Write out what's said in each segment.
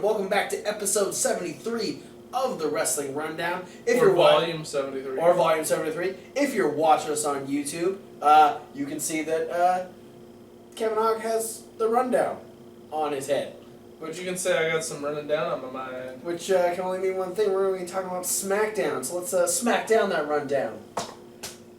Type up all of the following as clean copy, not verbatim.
and welcome back to episode 73 of the Wrestling Rundown. Volume 73. Or Volume 73. If you're watching us on YouTube, you can see that Kevin Hogg has the rundown on his head. Which you can say I got some running down on my mind. Which can only mean one thing. We're going to be talking about Smackdown. So let's smack down that rundown.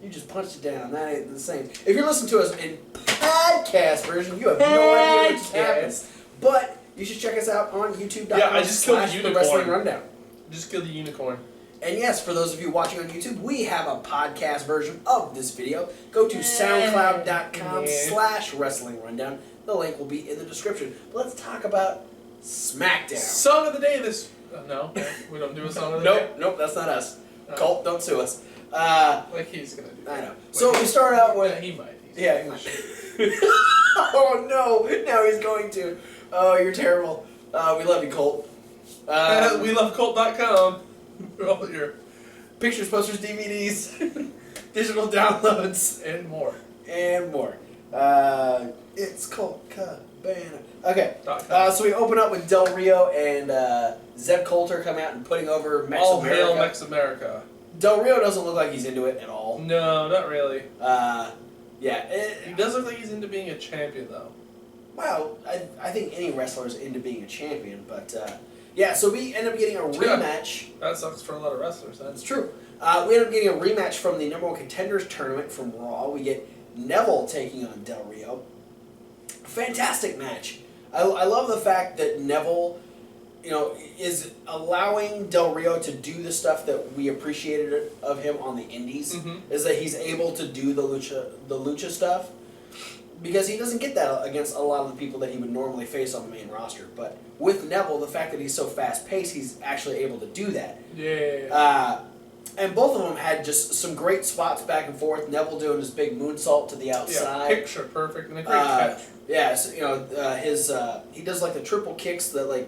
You just punched it down. That ain't the same. If you're listening to us in podcast version, you have no idea what just happened. But you should check us out on YouTube.com. Yeah, I just killed the unicorn. Wrestling Rundown. Just killed the unicorn. And yes, for those of you watching on YouTube, we have a podcast version of this video. Go to soundcloud.com/Wrestling Rundown. The link will be in the description. But let's talk about Smackdown. Song of the day this... no, we don't do a song of the day? Nope, that's not us. Colt, don't sue us. Like he's going to do that. I know. So we start out with... Yeah, he might. He might. Oh no, now he's going to. Oh, you're terrible. We love you, Colt. We love Colt.com for all your pictures, posters, DVDs, digital downloads, and more. It's Colt Cabana. Okay, so we open up with Del Rio and Zeb Coulter coming out and putting over Mex All America. hail Mex America. Del Rio doesn't look like he's into it at all. No, not really. Yeah. He does look like he's into being a champion, though. Well, I think any wrestler is into being a champion, but yeah, so we end up getting a rematch. That sucks for a lot of wrestlers. That's true. We end up getting a rematch from the number one contenders tournament from Raw. We get Neville taking on Del Rio. Fantastic match. I love the fact that Neville, is allowing Del Rio to do the stuff that we appreciated of him on the Indies. Mm-hmm. Is that he's able to do the lucha stuff. Because he doesn't get that against a lot of the people that he would normally face on the main roster. But with Neville, the fact that he's so fast-paced, he's actually able to do that. Yeah. And both of them had just some great spots back and forth. Neville doing his big moonsault to the outside. Yeah, picture perfect and a great catch. Yeah, so, he does like the triple kicks that like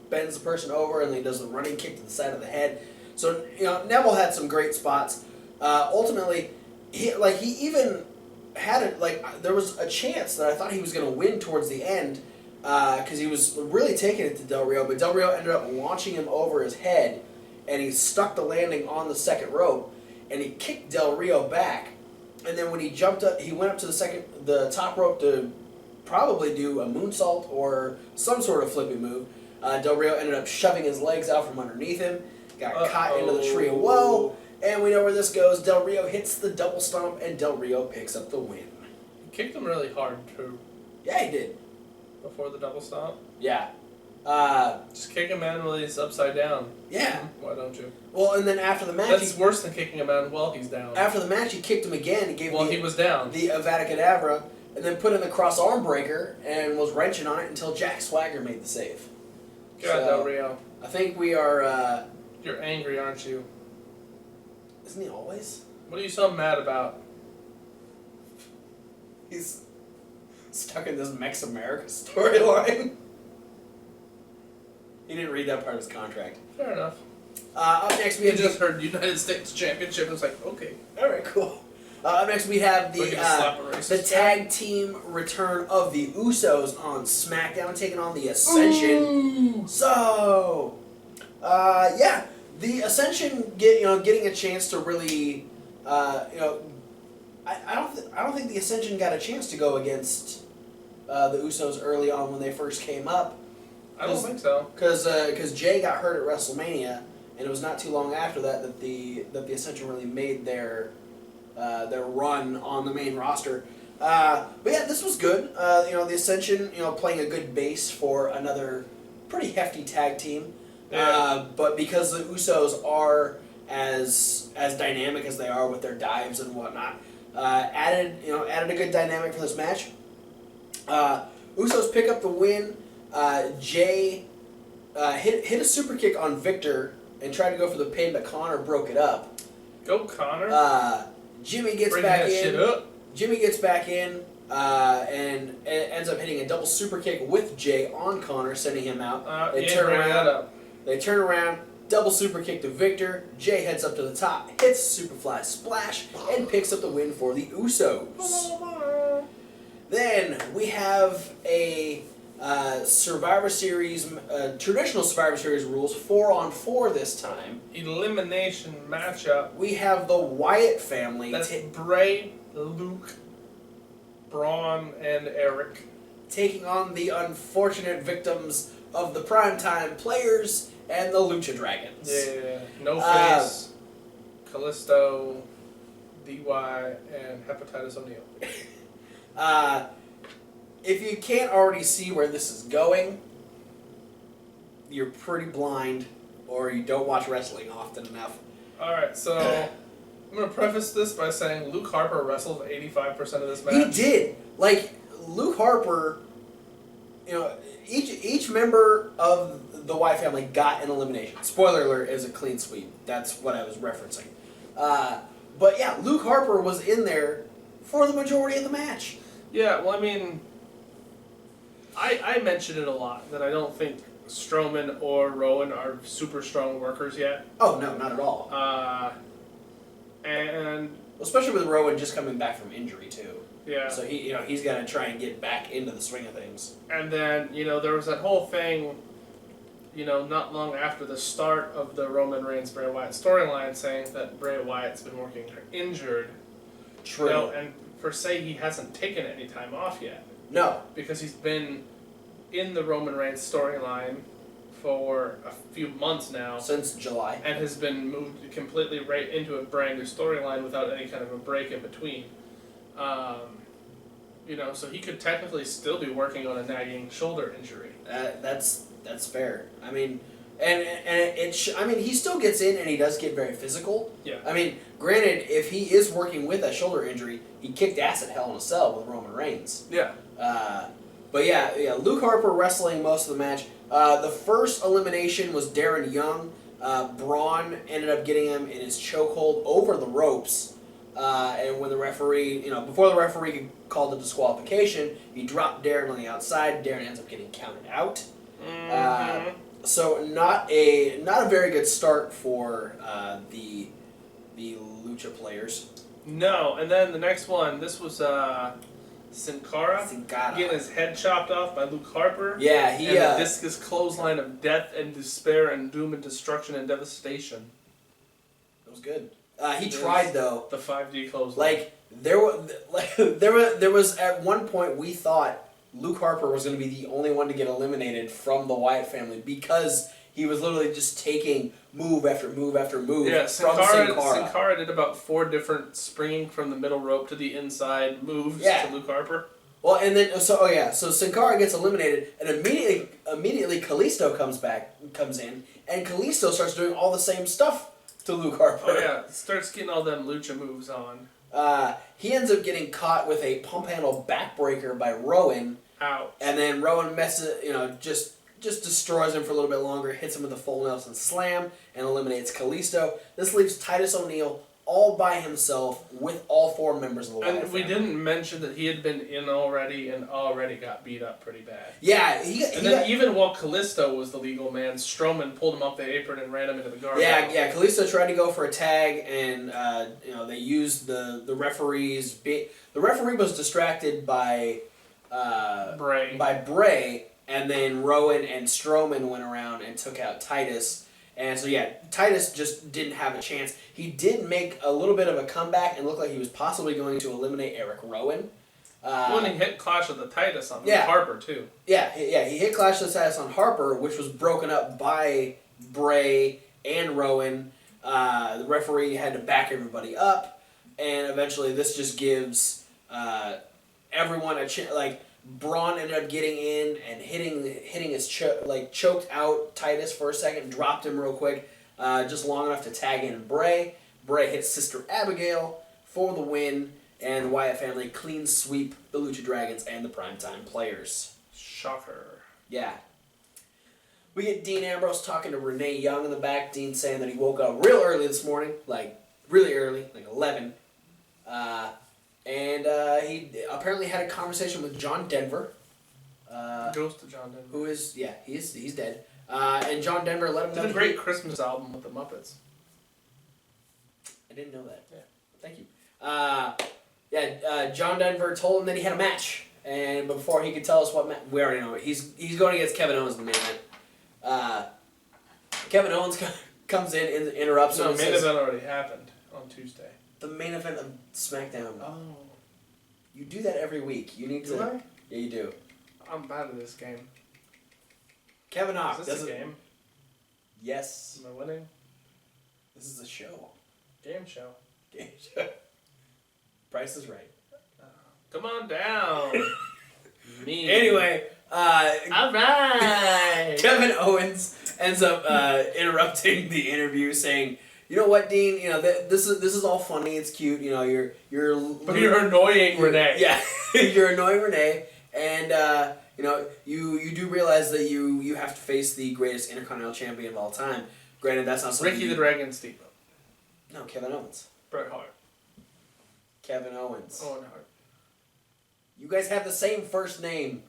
bends the person over, and then he does the running kick to the side of the head. So Neville had some great spots. Ultimately, he even had it there was a chance that I thought he was going to win towards the end because he was really taking it to Del Rio, but Del Rio ended up launching him over his head, and he stuck the landing on the second rope, and he kicked Del Rio back, and then when he jumped up, he went up to the top rope to probably do a moonsault or some sort of flipping move. Del Rio ended up shoving his legs out from underneath him, got caught into the tree of woe. And we know where this goes. Del Rio hits the double stomp, and Del Rio picks up the win. He kicked him really hard, too. Yeah, he did. Before the double stomp? Yeah. Just kick him man while he's upside down. Yeah. Why don't you? Well, and then after the match... That's worse than kicking a man while he's down. After the match, he kicked him again. He gave he was down. The Avada Kedavra, and then put in the cross arm breaker, and was wrenching on it until Jack Swagger made the save. God, Del Rio. I think we are... You're angry, aren't you? Isn't he always? What are you so mad about? He's stuck in this Mex America storyline. He didn't read that part of his contract. Fair enough. Up next we have just heard United States Championship and was like, okay. Alright, cool. Up next we have the tag team return of the Usos on SmackDown, taking on the Ascension. Ooh. So, yeah. The Ascension getting a chance to really, I don't think the Ascension got a chance to go against the Usos early on when they first came up. I don't think so. Because Jay got hurt at WrestleMania, and it was not too long after that the Ascension really made their run on the main roster. But yeah, this was good. The Ascension playing a good base for another pretty hefty tag team. Yeah. But because the Usos are as dynamic as they are with their dives and whatnot, added a good dynamic for this match. Usos pick up the win. Jay hit a super kick on Victor and tried to go for the pin, but Connor broke it up. Go Connor. Jimmy gets back in. Jimmy gets back in and ends up hitting a double super kick with Jay on Connor, sending him out. They turn around, double super kick to Victor. Jay heads up to the top, hits a Superfly Splash, and picks up the win for the Usos. Then we have a Survivor Series, traditional Survivor Series rules, 4-on-4 this time. Elimination matchup. We have the Wyatt family. That's Bray, Luke, Braun, and Eric. Taking on the unfortunate victims of the Primetime Players and the Lucha Dragons. Yeah, No Face, Kalisto, DY, and Hepatitis O'Neil. If you can't already see where this is going, you're pretty blind, or you don't watch wrestling often enough. Alright, so I'm going to preface this by saying Luke Harper wrestled 85% of this match. He did! Like, Luke Harper, each member of the Wyatt family got an elimination. Spoiler alert, is a clean sweep. That's what I was referencing. But yeah, Luke Harper was in there for the majority of the match. Yeah, well, I mean, I mention it a lot, that I don't think Strowman or Rowan are super strong workers yet. Oh, no, not at all. And... Especially with Rowan just coming back from injury, too. Yeah. So he's got to try and get back into the swing of things. And then, there was that whole thing, not long after the start of the Roman Reigns Bray Wyatt storyline, saying that Bray Wyatt's been working injured. True. And per se, he hasn't taken any time off yet. No. Because he's been in the Roman Reigns storyline for a few months now. Since July. And has been moved completely right into a brand new storyline without any kind of a break in between. So he could technically still be working on a nagging shoulder injury. That's fair. I mean, he still gets in and he does get very physical. Yeah. I mean, granted, if he is working with a shoulder injury, he kicked ass at Hell in a Cell with Roman Reigns. Yeah. But yeah, Luke Harper wrestling most of the match. The first elimination was Darren Young. Braun ended up getting him in his chokehold over the ropes. And when the referee, before the referee called the disqualification, he dropped Darren on the outside. Darren ends up getting counted out. Mm-hmm. So not a very good start for the Lucha players. No, and then the next one, this was Sin Cara getting his head chopped off by Luke Harper. Yeah, and the discus clothesline of death and despair and doom and destruction and devastation. It was good. He tried though. The 5D clothesline. There was at one point we thought Luke Harper was going to be the only one to get eliminated from the Wyatt family because he was literally just taking move after move after move from Sin Cara. Sin Cara did about 4 different springing from the middle rope to the inside moves to Luke Harper. Well, and then so Sin Cara gets eliminated, and immediately Kalisto comes in, and Kalisto starts doing all the same stuff to Luke Harper. Oh yeah, starts getting all them lucha moves on. He ends up getting caught with a pump handle backbreaker by Rowan. Ouch. And then Rowan just destroys him for a little bit longer, hits him with a full Nelson slam, and eliminates Kalisto. This leaves Titus O'Neil all by himself with all 4 members of the Wyatt family. And we didn't mention that he had been in already and already got beat up pretty bad. Yeah, even while Kalisto was the legal man, Strowman pulled him off the apron and ran him into the guardrail. Yeah, Kalisto tried to go for a tag, and they used the referee's. The referee was distracted by Bray, and then Rowan and Strowman went around and took out Titus. And so Titus just didn't have a chance. He did make a little bit of a comeback and looked like he was possibly going to eliminate Eric Rowan. When he hit Clash of the Titus on Harper too. Yeah, he hit Clash of the Titus on Harper, which was broken up by Bray and Rowan. The referee had to back everybody up, and eventually this just gives everyone a chance. Like, Braun ended up getting in and hitting his choked out Titus for a second, dropped him real quick, just long enough to tag in Bray. Bray hits Sister Abigail for the win, and the Wyatt family clean sweep the Lucha Dragons and the Primetime Players. Shocker. Yeah. We get Dean Ambrose talking to Renee Young in the back. Dean saying that he woke up real early this morning, really early, 11. And he apparently had a conversation with John Denver. Ghost of John Denver. Who is, he's dead. And John Denver let him know. Did a great Christmas album with the Muppets. I didn't know that. Yeah. Thank you. John Denver told him that he had a match And before he could tell us what we already know. He's going against Kevin Owens in the main event. Kevin Owens comes in and interrupts him. No, main event already happened on Tuesday. The main event of SmackDown. Oh. You do that every week. You need to. Do I? Yeah, you do. I'm bad at this game. Kevin Owens. Is this a game? Yes. Am I winning? This is a show. Game show. Game show. Price is Right. Come on down. Me. Anyway, alright. Kevin Owens ends up interrupting the interview, saying, "You know what, Dean? You know this is all funny. It's cute. You know But you're annoying Renee. Yeah, you're annoying Renee, and you know you do realize that you have to face the greatest Intercontinental Champion of all time. Granted, that's not something Ricky the Dragon Steamboat. No, Kevin Owens. Bret Hart. Kevin Owens. Owen Hart. You guys have the same first name.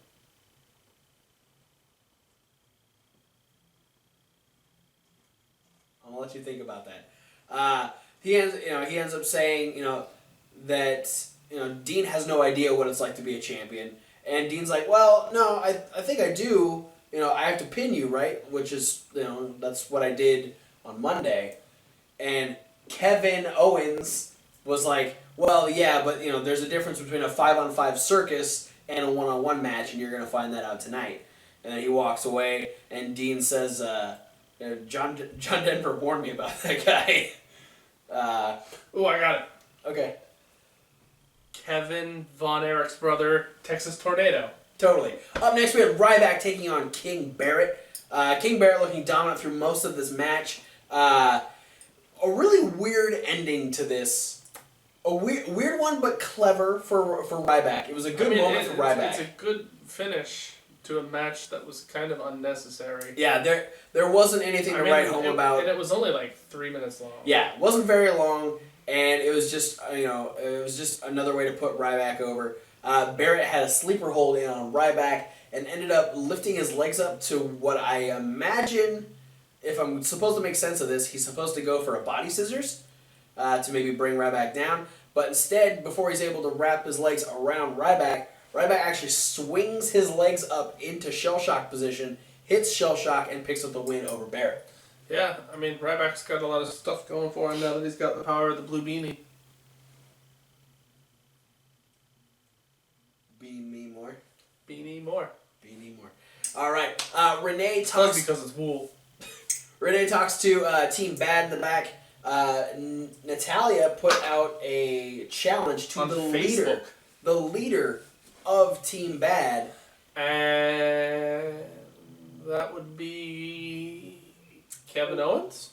I'm gonna let you think about that. He ends up saying, that Dean has no idea what it's like to be a champion, and Dean's like, well, no, I think I do. I have to pin you, right? Which is, that's what I did on Monday, and Kevin Owens was like, well, yeah, but there's a difference between a 5-on-5 circus and a 1-on-1 match, and you're gonna find that out tonight. And then he walks away, and Dean says, John Denver warned me about that guy. Oh, I got it. Okay. Kevin Von Erich's brother, Texas Tornado. Totally. Up next, we have Ryback taking on King Barrett. King Barrett looking dominant through most of this match. A really weird ending to this. A weird one, but clever for Ryback. It was a good moment for Ryback. It's a good finish to a match that was kind of unnecessary. Yeah, there wasn't anything to write home about. And it was only like 3 minutes long. Yeah, it wasn't very long, and it was just another way to put Ryback over. Barrett had a sleeper hold in on Ryback and ended up lifting his legs up to what I imagine, if I'm supposed to make sense of this, he's supposed to go for a body scissors to maybe bring Ryback down. But instead, before he's able to wrap his legs around Ryback actually swings his legs up into shell shock position, hits shell shock, and picks up the win over Barrett. Yeah, I mean, Ryback's got a lot of stuff going for him now that he's got the power of the blue beanie. Beanie more. Beanie more. Beanie more. All right. Renee That's talks. because it's wool. Renee talks to Team Bad in the back. Natalia put out a challenge to On the Facebook. leader of Team Bad. And that would be Kevin Owens?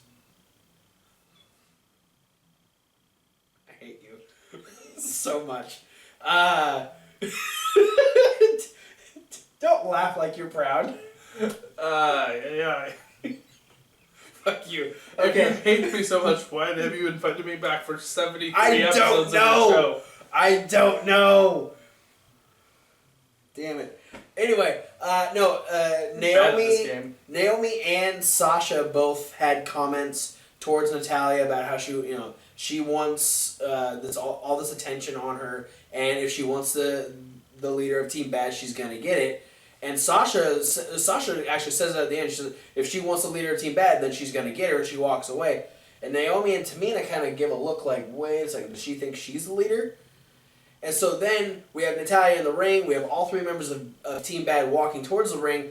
I hate you so much. Don't laugh like you're proud. Yeah. Fuck you. If you Okay. hate me so much, why have you invited me back for 73 I episodes don't of the know. show? I don't know. Damn it. Anyway, Naomi and Sasha both had comments towards Natalia about how she wants all this attention on her, and if she wants the leader of Team Bad, she's gonna get it. And Sasha actually says at the end, she says, if she wants the leader of Team Bad, then she's gonna get her, and she walks away. And Naomi and Tamina kind of give a look like, wait a second, does she think she's the leader? And so then we have Natalia in the ring. We have all three members of Team Bad walking towards the ring,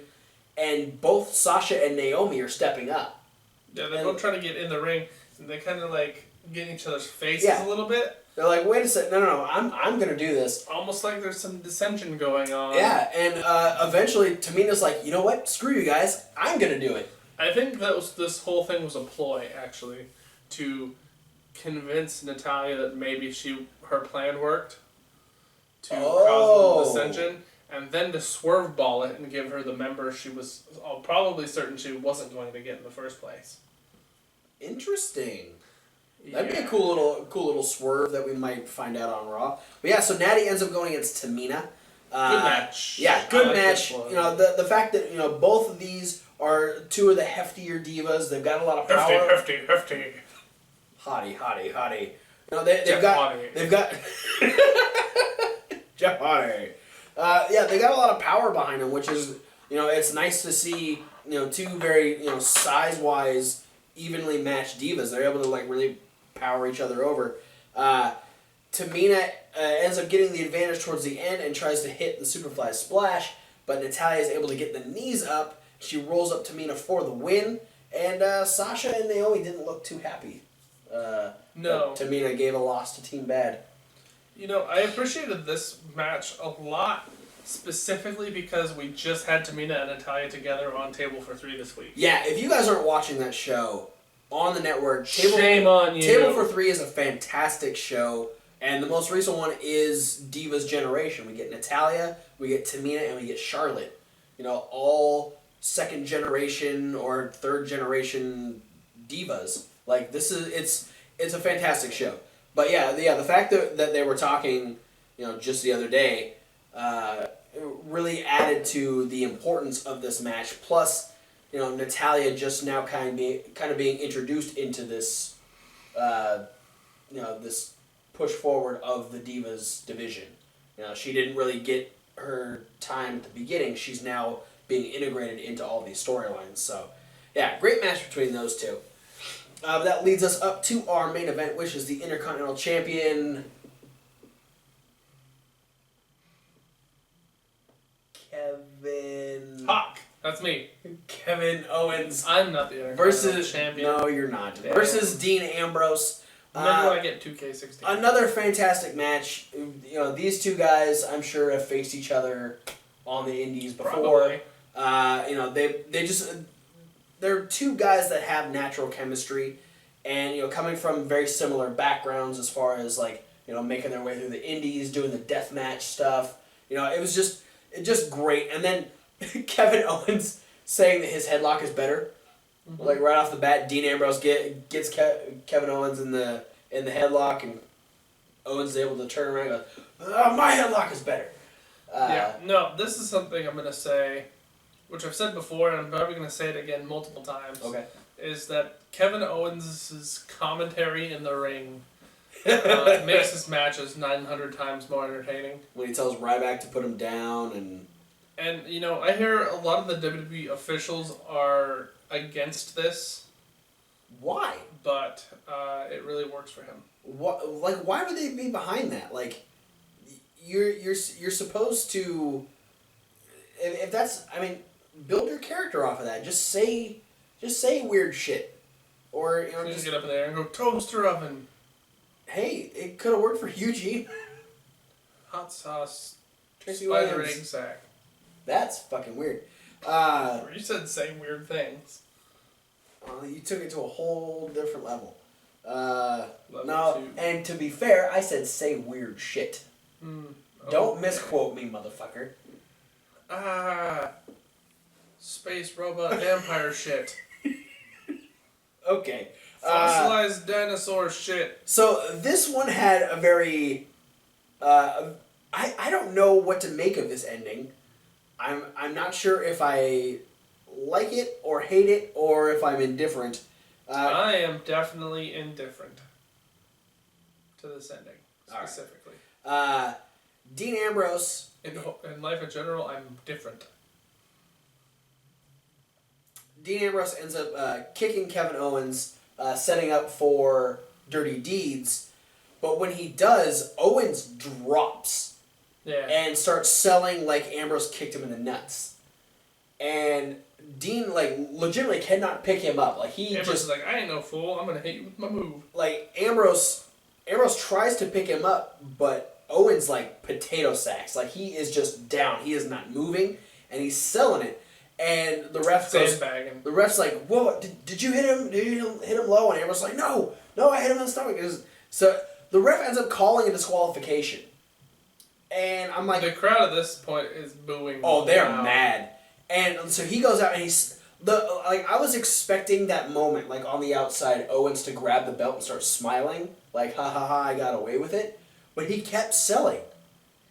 and both Sasha and Naomi are stepping up. Yeah, they're both trying to get in the ring, and they kind of like get in each other's faces a little bit. They're like, wait a second, no, I'm gonna do this. Almost like there's some dissension going on. Yeah, and eventually Tamina's like, you know what? Screw you guys, I'm gonna do it. I think this whole thing was a ploy, actually, to convince Natalia that maybe her plan worked to cause the dissension, and then to swerve ball it and give her the member she was probably certain she wasn't going to get in the first place. Interesting. That'd be a cool little swerve that we might find out on Raw. But yeah, so Natty ends up going against Tamina. Good match. Yeah, good I like match. this one. The fact that both of these are two of the heftier divas. They've got a lot of power. Hefty. Hottie. They've Jeff got Hardy. Jeff Hardy. Yeah, they got a lot of power behind them, which is, it's nice to see, two very, size-wise, evenly matched divas. They're able to, like, really power each other over. Tamina ends up getting the advantage towards the end and tries to hit the Superfly Splash, but Natalya is able to get the knees up. She rolls up Tamina for the win, and Sasha and Naomi didn't look too happy. No. Tamina gave a loss to Team Bad. I appreciated this match a lot, specifically because we just had Tamina and Natalya together on Table for 3 this week. Yeah, if you guys aren't watching that show on the network, Shame on you. Table for 3 is a fantastic show, and the most recent one is Divas Generation. We get Natalya, we get Tamina, and we get Charlotte. All second generation or third generation divas. Like, it's a fantastic show. But yeah, the fact that they were talking, just the other day, really added to the importance of this match. Plus, Natalya just now kind of being introduced into this, this push forward of the Divas division. She didn't really get her time at the beginning. She's now being integrated into all these storylines. So, yeah, great match between those two. That leads us up to our main event, which is the Intercontinental Champion, That's me. Kevin Owens. I'm not the Intercontinental Champion. No, you're not. Damn. Versus Dean Ambrose. When do I get 2K16? Another fantastic match. These two guys, I'm sure, have faced each other on the Indies before. Probably. They're two guys that have natural chemistry, and coming from very similar backgrounds as far as making their way through the Indies, doing the deathmatch stuff. It was just great. And then Kevin Owens saying that his headlock is better. Mm-hmm. Like right off the bat, Dean Ambrose gets Kevin Owens in the headlock, and Owens is able to turn around and go, my headlock is better. This is something I'm going to say, which I've said before, and I'm probably going to say it again multiple times. Okay. Is that Kevin Owens' commentary in the ring makes his matches 900 times more entertaining. When he tells Ryback to put him down and I hear a lot of the WWE officials are against this. Why? But it really works for him. What? Like, why would they be behind that? Like, you're supposed to. If that's, build your character off of that. Just say weird shit, or just get up in there and go toaster oven. Hey, it could have worked for Eugene. Hot sauce. Tracy Spider Williams. egg sack. That's fucking weird. You said say weird things. You took it to a whole different level. Level 2. And to be fair, I said say weird shit. Don't misquote me, motherfucker. Space robot vampire shit. Okay. Fossilized dinosaur shit. So this one had a very... I don't know what to make of this ending. I'm not sure if I like it or hate it or if I'm indifferent. I am definitely indifferent to this ending, specifically. Right. Dean Ambrose... In life in general, I'm different. Dean Ambrose ends up kicking Kevin Owens, setting up for Dirty Deeds. But when he does, Owens drops. Yeah. And starts selling like Ambrose kicked him in the nuts. And Dean, legitimately cannot pick him up. Ambrose is like, I ain't no fool. I'm going to hit you with my move. Ambrose tries to pick him up, but Owens, potato sacks. He is just down. He is not moving, and he's selling it. And the ref goes... Sandbagging. The ref's like, whoa, did you hit him? Did you hit him low? And Ambrose like, no, I hit him in the stomach. So the ref ends up calling a disqualification. And I'm like... The crowd at this point is booing. Oh, they're mad. And so he goes out and I was expecting that moment, on the outside, Owens to grab the belt and start smiling. Ha ha ha, I got away with it. But he kept selling.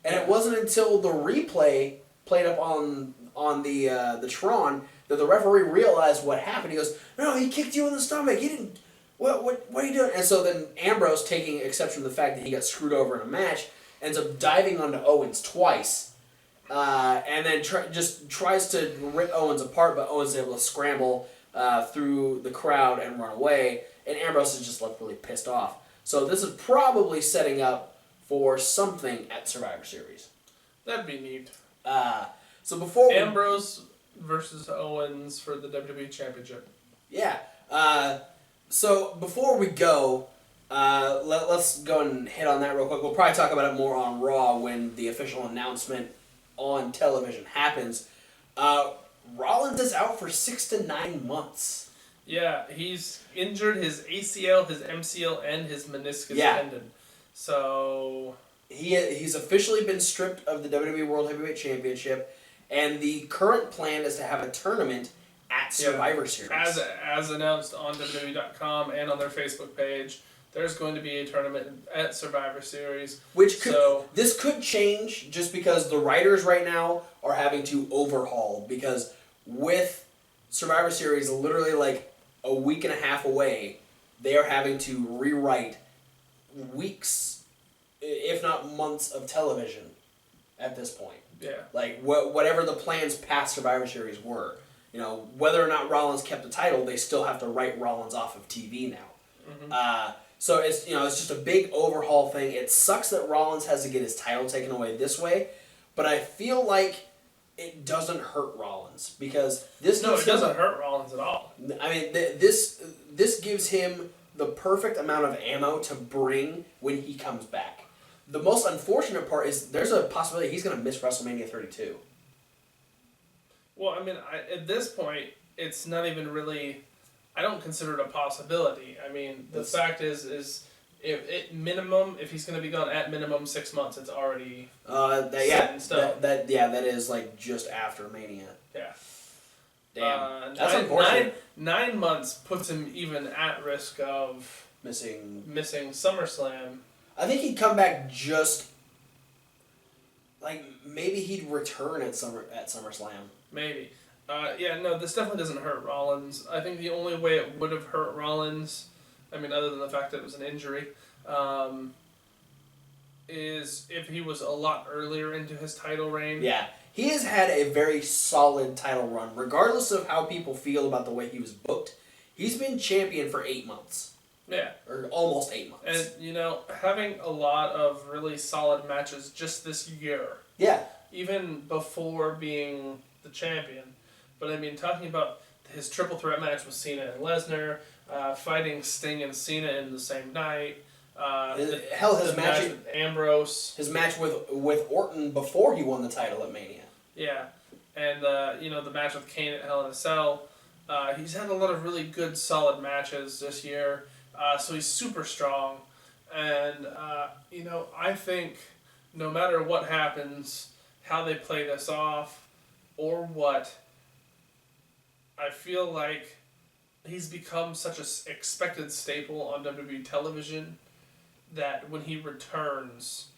And it wasn't until the replay played up on the Tron that the referee realized what happened. He goes, no, he kicked you in the stomach. He didn't... What are you doing? And so then Ambrose, taking exception to the fact that he got screwed over in a match, ends up diving onto Owens twice. and then tries to rip Owens apart, but Owens is able to scramble through the crowd and run away, and Ambrose is just left really pissed off. So this is probably setting up for something at Survivor Series. That'd be neat. So before Ambrose versus Owens for the WWE Championship. Yeah. So before we go, let's go and hit on that real quick. We'll probably talk about it more on Raw when the official announcement on television happens. Rollins is out for 6 to 9 months. Yeah, he's injured his ACL, his MCL, and his meniscus tendon. So he's officially been stripped of the WWE World Heavyweight Championship, and the current plan is to have a tournament at Survivor Series. As announced on WWE.com and on their Facebook page, there's going to be a tournament at Survivor Series. This could change just because the writers right now are having to overhaul, because with Survivor Series literally like a week and a half away, they are having to rewrite weeks, if not months, of television at this point. Yeah. Like whatever the plans past Survivor Series were. Whether or not Rollins kept the title, they still have to write Rollins off of TV now. Mm-hmm. So it's just a big overhaul thing. It sucks that Rollins has to get his title taken away this way, but I feel like it doesn't hurt Rollins because this. No, it doesn't hurt Rollins at all. I mean, this gives him the perfect amount of ammo to bring when he comes back. The most unfortunate part is there's a possibility he's going to miss WrestleMania 32. Well, I mean, at this point, it's not even really. I don't consider it a possibility. I mean, the fact is if he's going to be gone at minimum 6 months, it's already set in stone. That is like just after Mania. Yeah. Damn. That's unfortunate. 9 months puts him even at risk of missing SummerSlam. I think he'd come back just like maybe he'd return at SummerSlam. Maybe. This definitely doesn't hurt Rollins. I think the only way it would have hurt Rollins, I mean, other than the fact that it was an injury, is if he was a lot earlier into his title reign. Yeah. He has had a very solid title run, regardless of how people feel about the way he was booked. He's been champion for 8 months. Yeah. Or almost 8 months. And, having a lot of really solid matches just this year. Yeah. Even before being the champion. But, I mean, talking about his triple threat match with Cena and Lesnar, fighting Sting and Cena in the same night. His match with Ambrose. His match with Orton before he won the title at Mania. Yeah. And, the match with Kane at Hell in a Cell. He's had a lot of really good, solid matches this year. So he's super strong. And, I think no matter what happens, how they play this off, or what, I feel like he's become such an expected staple on WWE television that when he returns,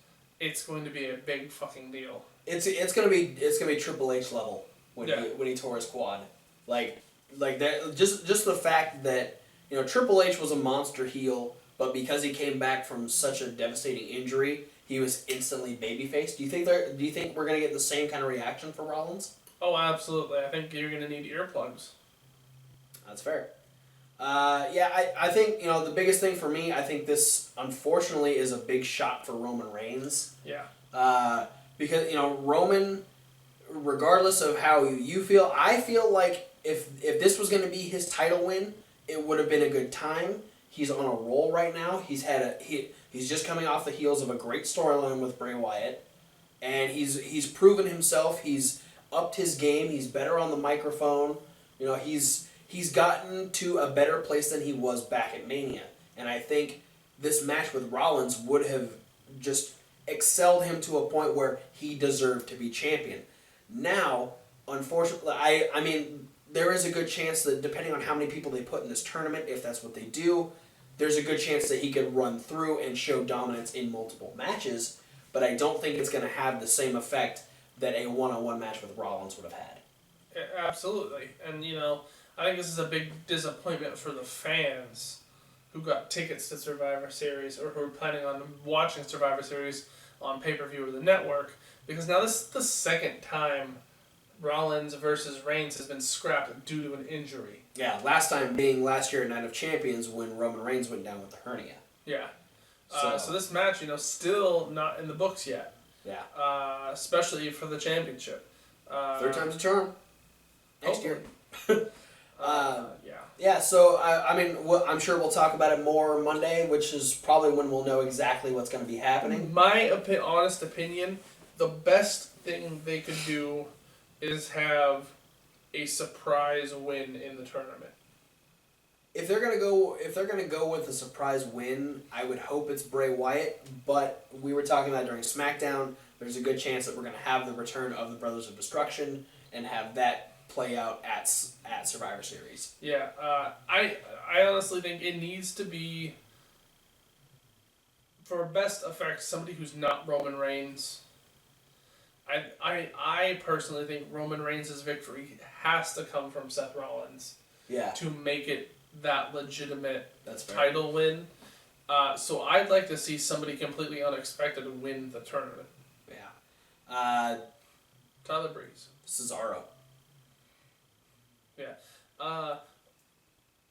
it's going to be a big fucking deal. It's gonna be Triple H level when he tore his quad, like that. Just the fact that Triple H was a monster heel, but because he came back from such a devastating injury, he was instantly babyface. Do you think we're gonna get the same kind of reaction from Rollins? Oh, absolutely. I think you're gonna need earplugs. That's fair. I think the biggest thing for me, I think this unfortunately is a big shot for Roman Reigns. Yeah. Because Roman, regardless of how you feel, I feel like if this was going to be his title win, it would have been a good time. He's on a roll right now. He's just coming off the heels of a great storyline with Bray Wyatt, and he's proven himself. He's upped his game. He's better on the microphone. He's gotten to a better place than he was back at Mania. And I think this match with Rollins would have just excelled him to a point where he deserved to be champion. Now, unfortunately, I mean, there is a good chance that depending on how many people they put in this tournament, if that's what they do, there's a good chance that he could run through and show dominance in multiple matches. But I don't think it's going to have the same effect that a one-on-one match with Rollins would have had. Absolutely. And, I think this is a big disappointment for the fans who got tickets to Survivor Series or who are planning on watching Survivor Series. on pay-per-view or the network, because now this is the second time Rollins versus Reigns has been scrapped due to an injury. Yeah, last time being last year at Night of Champions when Roman Reigns went down with the hernia. Yeah. So this match, still not in the books yet. Yeah. Especially for the championship. Third time's a charm. Next year. Yeah. Yeah, so, I'm sure we'll talk about it more Monday, which is probably when we'll know exactly what's going to be happening. My honest opinion, the best thing they could do is have a surprise win in the tournament. If they're gonna go with a surprise win, I would hope it's Bray Wyatt. But we were talking about during SmackDown. There's a good chance that we're gonna have the return of the Brothers of Destruction and have that play out at Survivor Series. Yeah, I honestly think it needs to be, for best effect, somebody who's not Roman Reigns. I personally think Roman Reigns' victory has to come from Seth Rollins. Yeah. To make it that legitimate That's fair. title win. So I'd like to see somebody completely unexpected win the tournament. Yeah. Tyler Breeze. Cesaro. Yeah.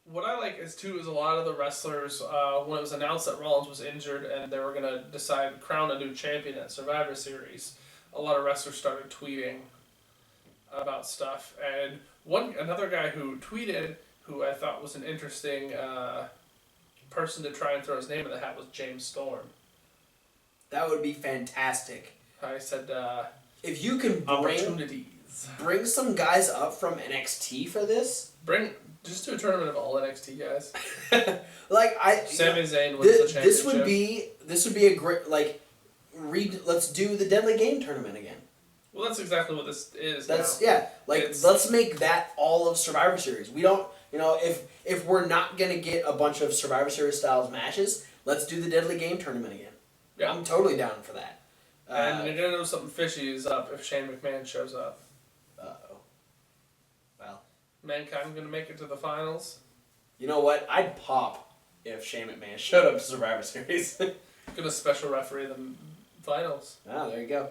What I like is a lot of the wrestlers, when it was announced that Rollins was injured and they were going to crown a new champion at Survivor Series, a lot of wrestlers started tweeting about stuff. And another guy who tweeted, who I thought was an interesting person to try and throw his name in the hat, was James Storm. That would be fantastic. I said, if you can bring some guys up from NXT for this. Just do a tournament of all NXT guys. Sami Zayn wins the championship. This would be a great let's do the Deadly Game tournament again. Well, that's exactly what this is. Let's make that all of Survivor Series. We don't, if we're not gonna get a bunch of Survivor Series styles matches, let's do the Deadly Game tournament again. Yeah. I'm totally down for that. And you're gonna know something fishy is up if Shane McMahon shows up. Uh-oh. Well, Mankind gonna make it to the finals. You know what? I'd pop if Shane McMahon showed up to Survivor Series. Gonna special referee the finals. Ah, there you go.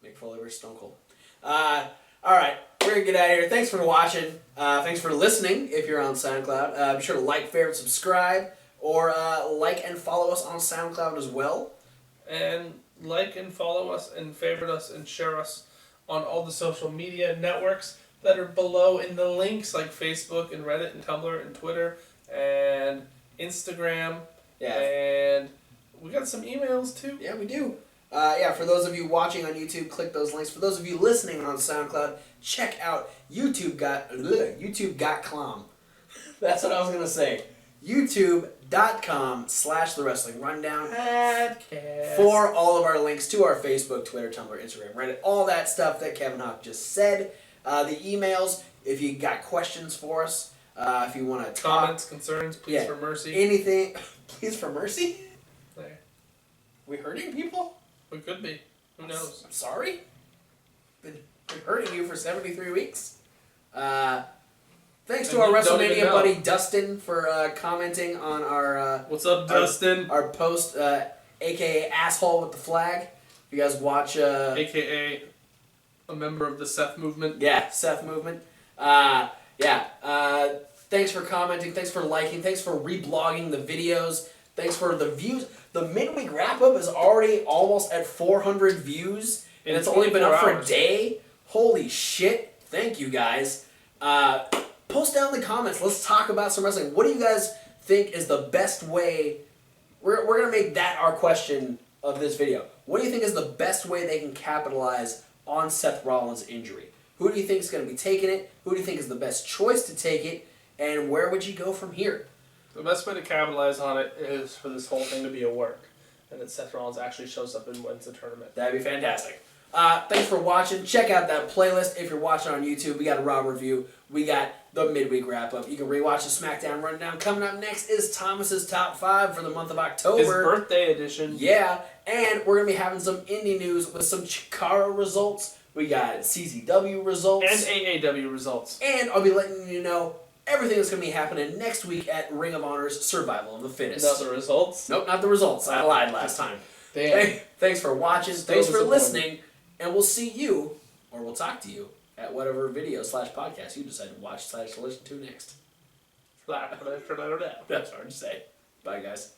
Mick Foley versus Stone Cold. Alright, we're gonna get out of here. Thanks for watching. Thanks for listening if you're on SoundCloud. Be sure to like, favorite, subscribe, or like and follow us on SoundCloud as well. And like and follow us and favorite us and share us on all the social media networks that are below in the links, like Facebook and Reddit and Tumblr and Twitter and Instagram. Yeah. And we got some emails too. Yeah, we do. For those of you watching on YouTube, click those links. For those of you listening on SoundCloud, check out YouTube.com. That's what I was going to say. YouTube.com/The Wrestling Rundown for all of our links to our Facebook, Twitter, Tumblr, Instagram, Reddit, all that stuff that Kevin Hawk just said. The emails, if you got questions for us, if you want to talk. Comments, concerns, please for mercy. Anything, please for mercy? There. We hurting people? We could be. Who knows? I'm sorry. Been hurting you for 73 weeks. Thanks to our WrestleMania buddy Dustin for commenting on our What's up, Dustin? Our post, aka asshole with the flag. If you guys watch, aka a member of the Seth movement. Yeah, Seth movement. Thanks for commenting. Thanks for liking. Thanks for reblogging the videos. Thanks for the views. The midweek wrap up is already almost at 400 views, and it's only been up for a day. Holy shit! Thank you guys. Post down in the comments. Let's talk about some wrestling. What do you guys think is the best way? We're gonna make that our question of this video. What do you think is the best way they can capitalize on Seth Rollins' injury? Who do you think is going to be taking it? Who do you think is the best choice to take it? And where would you go from here? The best way to capitalize on it is for this whole thing to be a work, and that Seth Rollins actually shows up and wins the tournament. That'd be fantastic. Thanks for watching. Check out that playlist if you're watching on YouTube. We got a Raw review. We got the midweek wrap-up. You can rewatch the SmackDown rundown. Coming up next is Thomas's Top 5 for the month of October. His birthday edition. Yeah, and we're going to be having some indie news with some Chikara results. We got CZW results. And AAW results. And I'll be letting you know everything that's going to be happening next week at Ring of Honor's Survival of the Fittest. Not the results? Nope, not the results. I lied last time. Damn. Thanks for watching. Still Thanks for disappointed. listening. And we'll see you, or we'll talk to you, at whatever video/podcast you decide to watch/listen to next. That's hard to say. Bye, guys.